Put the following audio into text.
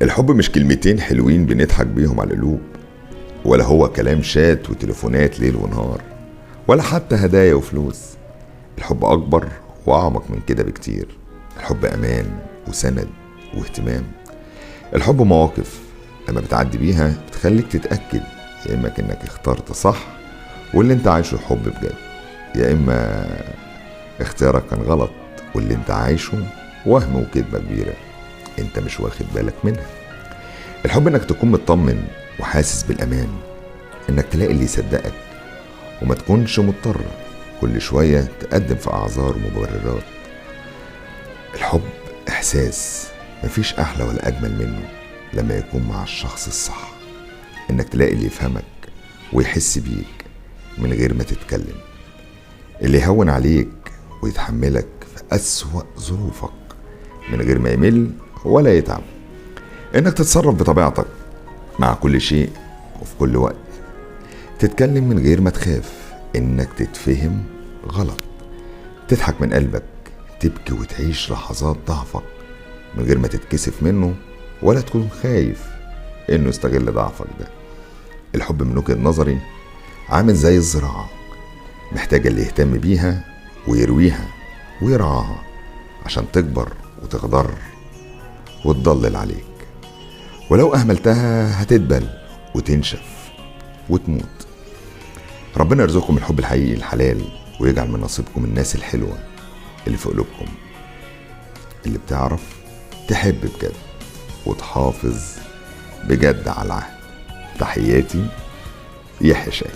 الحب مش كلمتين حلوين بنضحك بيهم على القلوب، ولا هو كلام شات وتليفونات ليل ونهار، ولا حتى هدايا وفلوس. الحب أكبر وأعمق من كده بكتير. الحب أمان وسند واهتمام. الحب مواقف لما بتعدي بيها بتخليك تتأكد يا إما إنك اخترت صح واللي انت عايشه حب بجد، يا إما اختيارك كان غلط واللي انت عايشه وهم وكذبة كبيرة انت مش واخد بالك منها. الحب انك تكون مطمن وحاسس بالامان، انك تلاقي اللي يصدقك وما تكونش مضطر كل شوية تقدم في اعذار ومبررات. الحب احساس مفيش احلى ولا اجمل منه لما يكون مع الشخص الصح، انك تلاقي اللي يفهمك ويحس بيك من غير ما تتكلم، اللي يهون عليك ويتحملك في أسوأ ظروفك من غير ما يمل ولا يتعب، انك تتصرف بطبيعتك مع كل شيء وفي كل وقت، تتكلم من غير ما تخاف انك تتفهم غلط، تضحك من قلبك، تبكي وتعيش لحظات ضعفك من غير ما تتكسف منه ولا تكون خايف انه يستغل ضعفك ده. الحب من وجهة نظري عامل زي الزراعة، محتاجة اللي يهتم بيها ويرويها ويرعاها عشان تكبر وتخضر وتضلل عليك، ولو أهملتها هتدبل وتنشف وتموت. ربنا يرزقكم الحب الحقيقي الحلال، ويجعل من نصيبكم الناس الحلوة اللي في قلوبكم، اللي بتعرف تحب بجد وتحافظ بجد على العهد. تحياتي، يحيى شاهين.